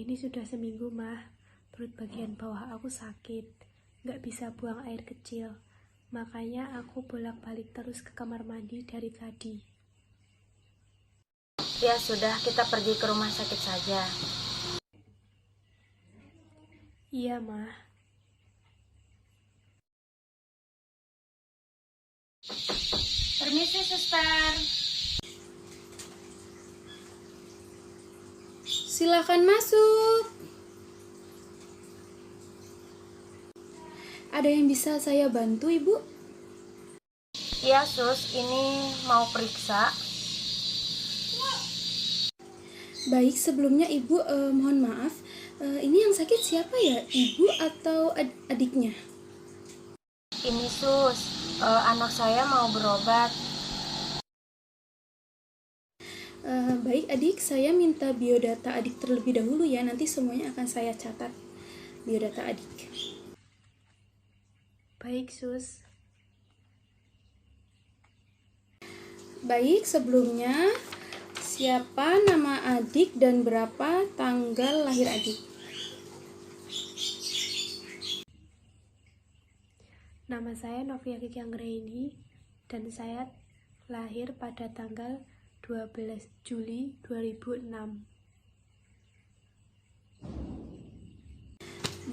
Ini sudah seminggu, Mah. Perut bagian bawah aku sakit. Nggak bisa buang air kecil. Makanya aku bolak-balik terus ke kamar mandi dari tadi. Ya sudah, kita pergi ke rumah sakit saja. Iya, Mah. Permisi, suster. Silakan masuk. Ada yang bisa saya bantu, Ibu? Iya, Sus, ini mau periksa. Baik, sebelumnya Ibu mohon maaf. Ini yang sakit siapa ya? Ibu atau adiknya? Ini, Sus, anak saya mau berobat. Baik adik, saya minta biodata adik terlebih dahulu ya. Nanti semuanya akan saya catat. Biodata adik. Baik, Sus. Baik, sebelumnya siapa nama adik dan berapa tanggal lahir adik? Nama saya Novia Kiki Anggraini dan saya lahir pada tanggal 12 Juli 2006.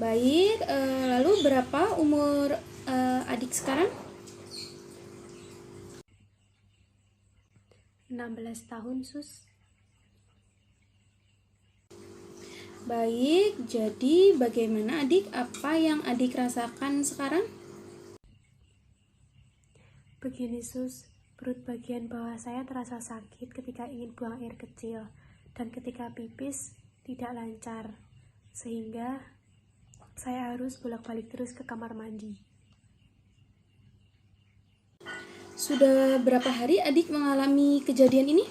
Baik, lalu berapa umur adik sekarang? 16 tahun, Sus. Baik, jadi bagaimana adik? Apa yang adik rasakan sekarang? Begini, Sus. Perut bagian bawah saya terasa sakit ketika ingin buang air kecil dan ketika pipis tidak lancar. Sehingga saya harus bolak-balik terus ke kamar mandi. Sudah berapa hari adik mengalami kejadian ini?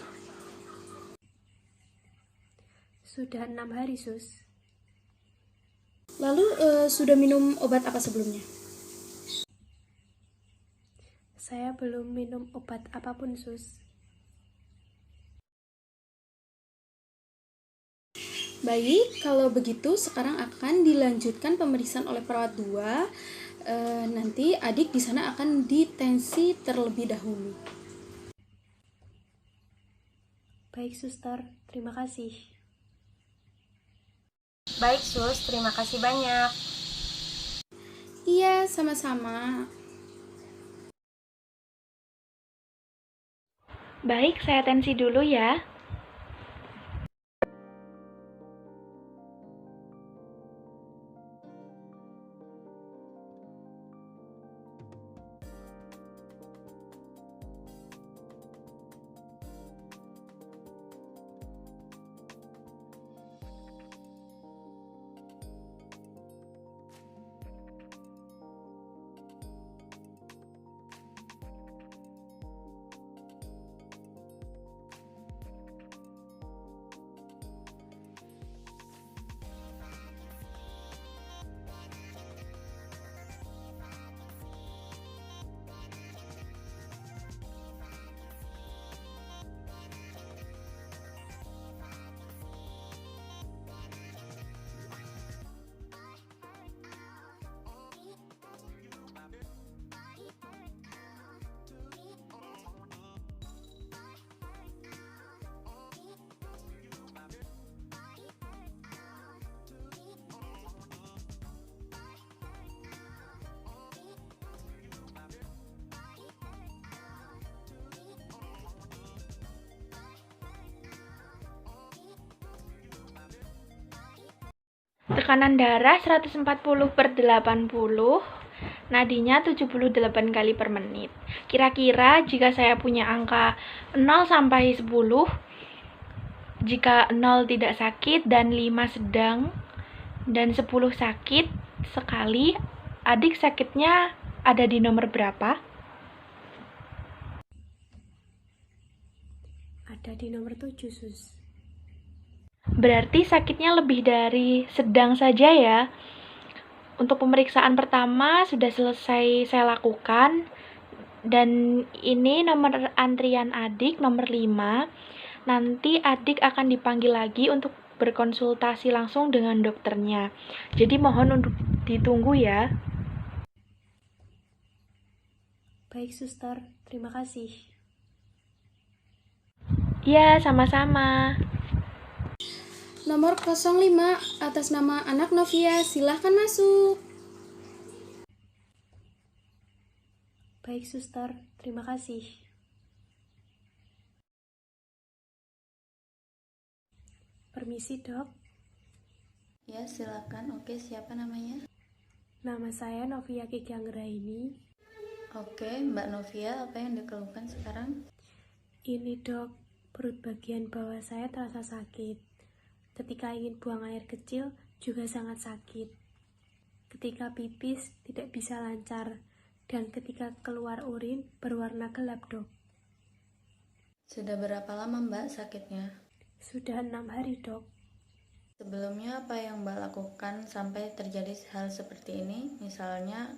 Sudah 6 hari, Sus. Lalu sudah minum obat apa sebelumnya? Saya belum minum obat apapun, Sus. Baik, kalau begitu sekarang akan dilanjutkan pemeriksaan oleh perawat 2. Nanti adik di sana akan ditensi terlebih dahulu. Baik, Suster. Terima kasih. Baik, Sus, terima kasih banyak. Iya, sama-sama. Baik, saya tensi dulu ya. Tekanan darah 140/80, nadinya 78 kali per menit. Kira-kira jika saya punya angka 0 sampai 10, jika 0 tidak sakit dan 5 sedang dan 10 sakit sekali, adik sakitnya ada di nomor berapa? Ada di nomor 7, Sus. Berarti sakitnya lebih dari sedang saja ya. Untuk pemeriksaan pertama sudah selesai saya lakukan. Dan ini nomor antrian adik, nomor 5. Nanti adik akan dipanggil lagi untuk berkonsultasi langsung dengan dokternya. Jadi mohon untuk ditunggu ya. Baik, suster. Terima kasih. Iya, sama-sama. Nomor 05 atas nama anak Novia, silahkan masuk. Baik, suster. Terima kasih. Permisi, Dok. Ya, silakan. Oke, siapa namanya? Nama saya Novia Kiganggraini. Oke, Mbak Novia, apa yang dikeluhkan sekarang? Ini, Dok, perut bagian bawah saya terasa sakit. Ketika ingin buang air kecil juga sangat sakit. Ketika pipis tidak bisa lancar. Dan ketika keluar urin berwarna gelap, Dok. Sudah berapa lama Mbak sakitnya? Sudah 6 hari, Dok. Sebelumnya apa yang Mbak lakukan sampai terjadi hal seperti ini? Misalnya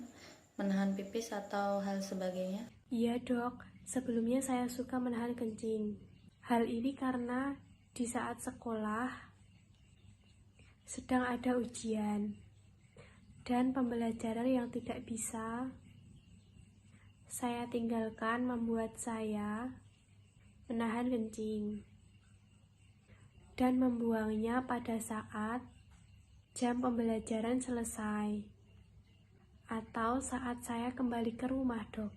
menahan pipis atau hal sebagainya? Iya, Dok. Sebelumnya saya suka menahan kencing. Hal ini karena di saat sekolah sedang ada ujian dan pembelajaran yang tidak bisa saya tinggalkan membuat saya menahan kencing dan membuangnya pada saat jam pembelajaran selesai atau saat saya kembali ke rumah, Dok.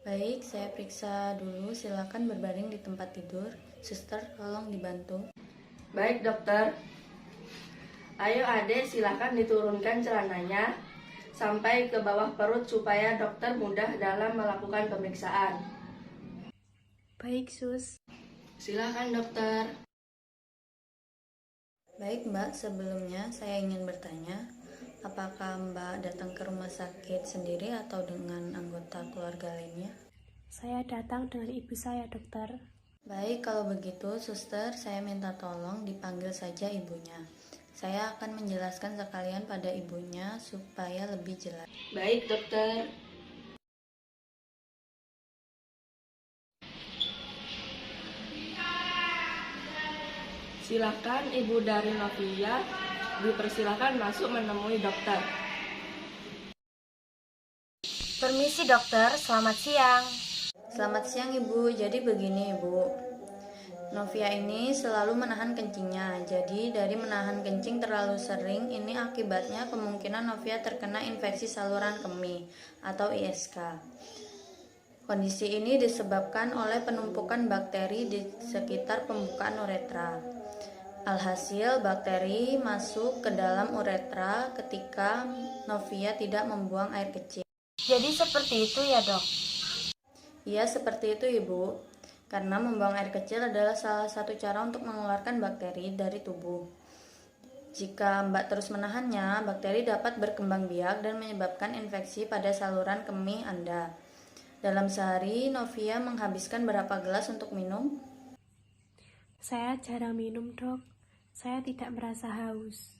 Baik, saya periksa dulu. Silakan berbaring di tempat tidur. Suster, tolong dibantu. Baik dokter. Ayo adek, silakan diturunkan celananya sampai ke bawah perut supaya dokter mudah dalam melakukan pemeriksaan. Baik, Sus. Silakan dokter. Baik Mbak, sebelumnya saya ingin bertanya, apakah Mbak datang ke rumah sakit sendiri atau dengan anggota keluarga lainnya? Saya datang dengan ibu saya, dokter. Baik, kalau begitu suster, saya minta tolong dipanggil saja ibunya. Saya akan menjelaskan sekalian pada ibunya supaya lebih jelas. Baik dokter. Silakan Ibu dari Novia, dipersilakan masuk menemui dokter. Permisi dokter, selamat siang. Selamat siang Ibu, jadi begini Ibu. Novia ini selalu menahan kencingnya, jadi dari menahan kencing terlalu sering ini akibatnya kemungkinan Novia terkena infeksi saluran kemih atau ISK. Kondisi ini disebabkan oleh penumpukan bakteri di sekitar pembukaan uretra. Alhasil bakteri masuk ke dalam uretra ketika Novia tidak membuang air kecil. Jadi seperti itu ya dok? Iya, seperti itu Ibu. Karena membuang air kecil adalah salah satu cara untuk mengeluarkan bakteri dari tubuh. Jika Mbak terus menahannya, bakteri dapat berkembang biak dan menyebabkan infeksi pada saluran kemih Anda. Dalam sehari, Novia menghabiskan berapa gelas untuk minum? Saya jarang minum, Dok. Saya tidak merasa haus.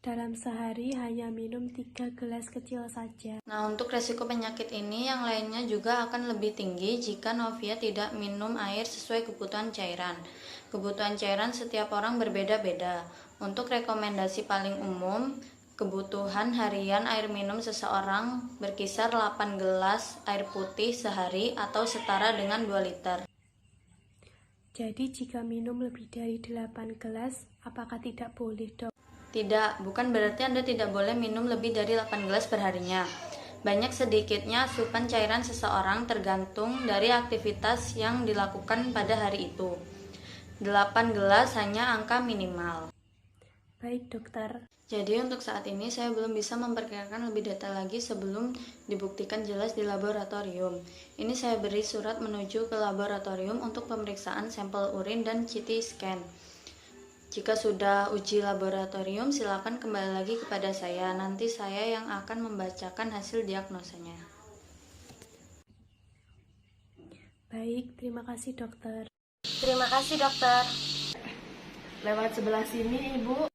Dalam sehari hanya minum 3 gelas kecil saja. Nah, untuk resiko penyakit ini yang lainnya juga akan lebih tinggi jika Novia tidak minum air sesuai kebutuhan cairan. Kebutuhan cairan setiap orang berbeda-beda. Untuk rekomendasi paling umum, kebutuhan harian air minum seseorang berkisar 8 gelas air putih sehari atau setara dengan 2 liter. Jadi jika minum lebih dari 8 gelas, apakah tidak boleh, Dok? Tidak, bukan berarti Anda tidak boleh minum lebih dari 8 gelas perharinya. Banyak sedikitnya asupan cairan seseorang tergantung dari aktivitas yang dilakukan pada hari itu. 8 gelas hanya angka minimal. Baik, dokter. Jadi untuk saat ini saya belum bisa memperkirakan lebih detail lagi sebelum dibuktikan jelas di laboratorium. Ini saya beri surat menuju ke laboratorium untuk pemeriksaan sampel urin dan CT scan. Jika sudah uji laboratorium, silakan kembali lagi kepada saya. Nanti saya yang akan membacakan hasil diagnosanya. Baik, terima kasih, dokter. Terima kasih dokter. Lewat sebelah sini Ibu.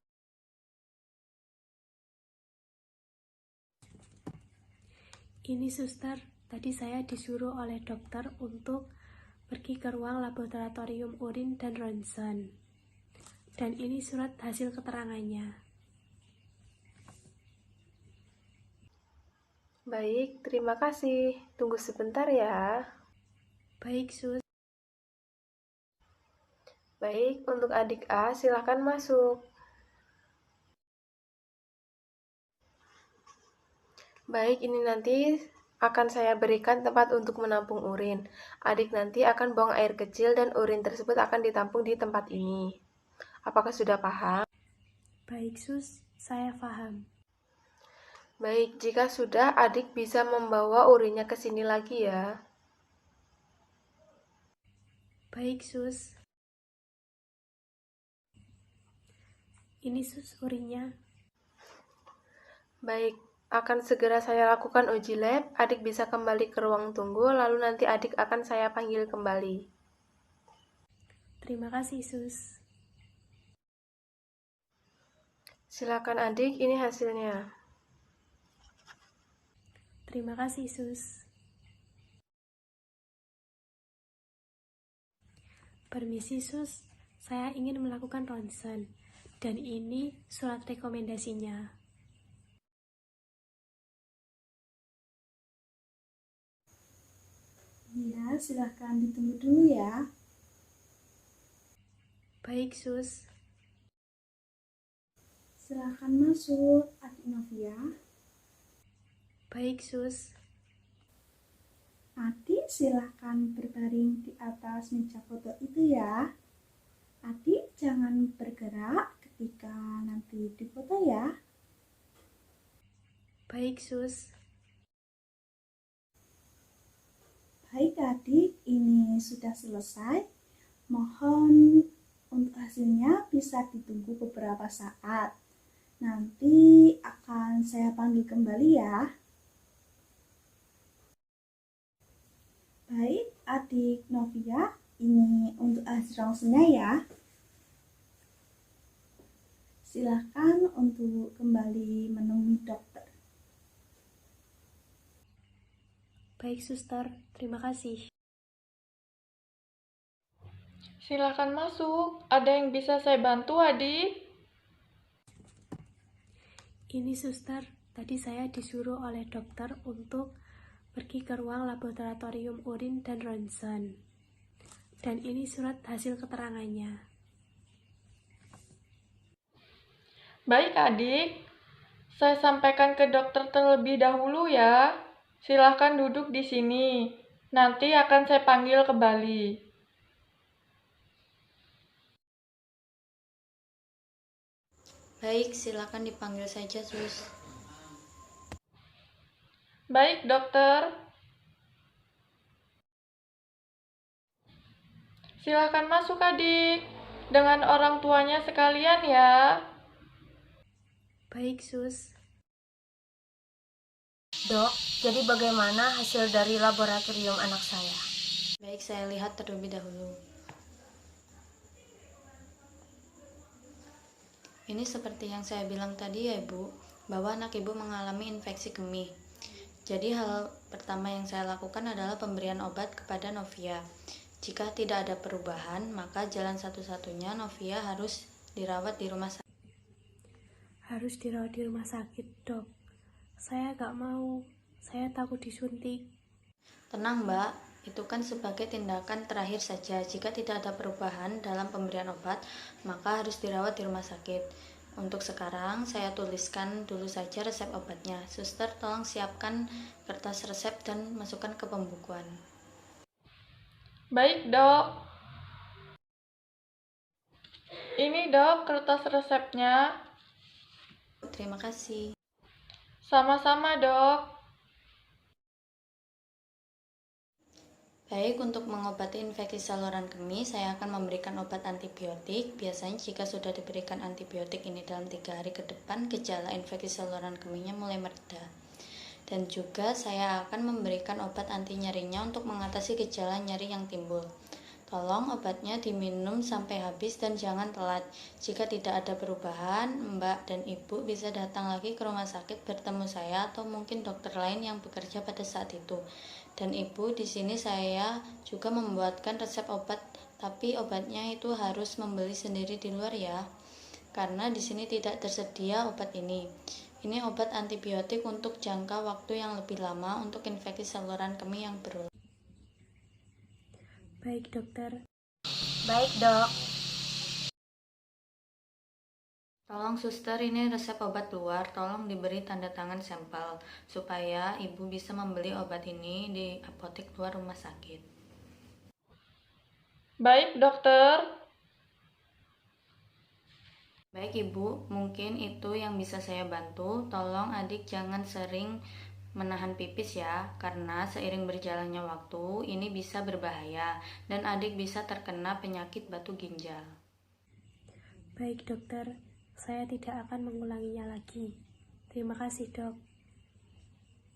Ini suster, tadi saya disuruh oleh dokter untuk pergi ke ruang laboratorium urin dan ronsen. Dan ini surat hasil keterangannya. Baik, terima kasih. Tunggu sebentar ya. Baik, Sus. Baik, untuk adik A, silakan masuk. Baik, ini nanti akan saya berikan tempat untuk menampung urin. Adik nanti akan buang air kecil dan urin tersebut akan ditampung di tempat ini. Apakah sudah paham? Baik, Sus. Saya paham. Baik, jika sudah, adik bisa membawa urinnya ke sini lagi ya. Baik, Sus. Ini, Sus, urinnya. Baik, akan segera saya lakukan uji lab. Adik bisa kembali ke ruang tunggu, lalu nanti adik akan saya panggil kembali. Terima kasih, Sus. Silakan adik, ini hasilnya. Terima kasih, Sus. Permisi, Sus. Saya ingin melakukan ronsen. Dan ini surat rekomendasinya. Iya, silahkan ditunggu dulu ya. Baik, Sus. Silahkan masuk, Adik Novia. Baik, Sus. Adik silahkan berbaring di atas meja foto itu ya. Adik jangan bergerak ketika nanti difoto ya. Baik, Sus. Baik adik, ini sudah selesai. Mohon untuk hasilnya bisa ditunggu beberapa saat. Nanti akan saya panggil kembali ya. Baik, adik Novia, ini untuk hasil ronsennya ya. Silakan untuk kembali menemui dokter. Baik, Suster. Terima kasih. Silakan masuk. Ada yang bisa saya bantu, Adik? Ini, Suster. Tadi saya disuruh oleh dokter untuk pergi ke ruang laboratorium urin dan ronsen. Dan ini surat hasil keterangannya. Baik, Adik. Saya sampaikan ke dokter terlebih dahulu ya. Silakan duduk di sini. Nanti akan saya panggil kembali. Baik, silakan dipanggil saja, Sus. Baik, dokter. Silakan masuk, Adik. Dengan orang tuanya sekalian ya. Baik, Sus. Dok, jadi bagaimana hasil dari laboratorium anak saya? Baik, saya lihat terlebih dahulu. Ini seperti yang saya bilang tadi ya Ibu, bahwa anak Ibu mengalami infeksi kemih. Jadi hal pertama yang saya lakukan adalah pemberian obat kepada Novia. Jika tidak ada perubahan, maka jalan satu-satunya Novia harus dirawat di rumah sakit. Harus dirawat di rumah sakit, Dok. Saya gak mau. Saya takut disuntik. Tenang Mbak, itu kan sebagai tindakan terakhir saja. Jika tidak ada perubahan dalam pemberian obat, maka harus dirawat di rumah sakit. Untuk sekarang, saya tuliskan dulu saja resep obatnya. Suster, tolong siapkan kertas resep dan masukkan ke pembukuan. Baik, Dok. Ini, Dok, kertas resepnya. Terima kasih. Sama-sama, Dok. Baik, untuk mengobati infeksi saluran kemih, saya akan memberikan obat antibiotik. Biasanya jika sudah diberikan antibiotik ini dalam 3 hari ke depan, gejala infeksi saluran kemihnya mulai mereda. Dan juga saya akan memberikan obat anti nyerinya untuk mengatasi gejala nyeri yang timbul. Tolong obatnya diminum sampai habis dan jangan telat. Jika tidak ada perubahan, Mbak dan Ibu bisa datang lagi ke rumah sakit bertemu saya atau mungkin dokter lain yang bekerja pada saat itu. Dan Ibu, di sini saya juga membuatkan resep obat, tapi obatnya itu harus membeli sendiri di luar ya. Karena di sini tidak tersedia obat ini. Ini obat antibiotik untuk jangka waktu yang lebih lama untuk infeksi saluran kemih yang berulang. Baik, dokter. Baik, Dok. Tolong suster, ini resep obat luar, tolong diberi tanda tangan sampel, supaya ibu bisa membeli obat ini di apotek luar rumah sakit. Baik, dokter. Baik ibu, mungkin itu yang bisa saya bantu. Tolong adik jangan sering menahan pipis ya, karena seiring berjalannya waktu, ini bisa berbahaya, dan adik bisa terkena penyakit batu ginjal. Baik, dokter. Saya tidak akan mengulanginya lagi. Terima kasih, dok.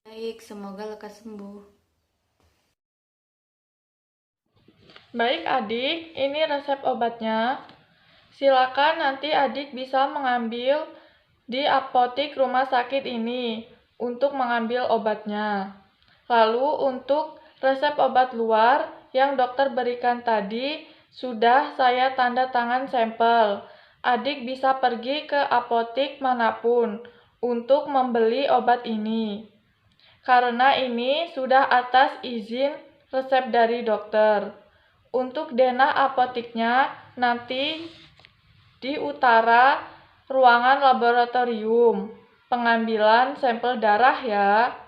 Baik, semoga lekas sembuh. Baik adik, ini resep obatnya. Silakan nanti adik bisa mengambil di apotek rumah sakit ini untuk mengambil obatnya. Lalu untuk resep obat luar yang dokter berikan tadi sudah saya tanda tangan sampel. Adik bisa pergi ke apotek manapun untuk membeli obat ini. Karena ini sudah atas izin resep dari dokter. Untuk denah apoteknya nanti di utara ruangan laboratorium. Pengambilan sampel darah ya.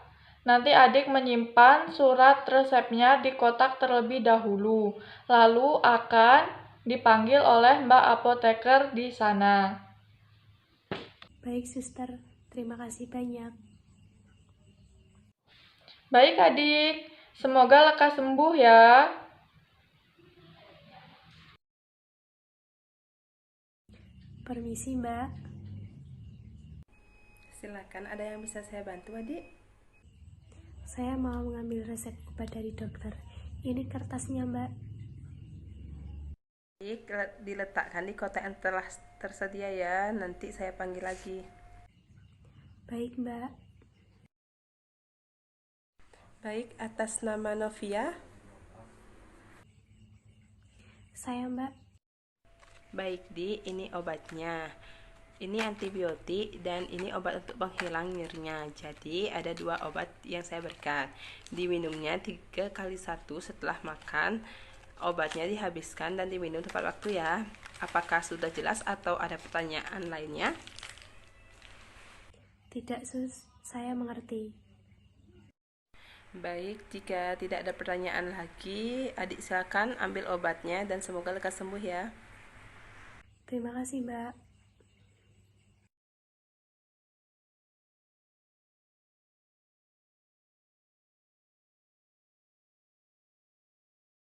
Nanti adik menyimpan surat resepnya di kotak terlebih dahulu. Lalu akan dipanggil oleh Mbak apoteker di sana. Baik, suster. Terima kasih banyak. Baik adik, semoga lekas sembuh ya. Permisi, Mbak. Silakan, ada yang bisa saya bantu, adik? Saya mau mengambil resep obat dari dokter. Ini kertasnya, Mbak. Diletakkan di kotak yang telah tersedia ya, nanti saya panggil lagi. Baik, Mbak. Baik, atas nama Novia. Saya, Mbak. Baik, Di, ini obatnya. Ini antibiotik dan ini obat untuk penghilang nyerinya. Jadi ada 2 obat yang saya berikan. Diminumnya 3 kali 1 setelah makan. Obatnya dihabiskan dan diminum tepat waktu ya. Apakah sudah jelas atau ada pertanyaan lainnya? Tidak, Sus. Saya mengerti. Baik, jika tidak ada pertanyaan lagi, adik silakan ambil obatnya dan semoga lekas sembuh ya. Terima kasih, Mbak.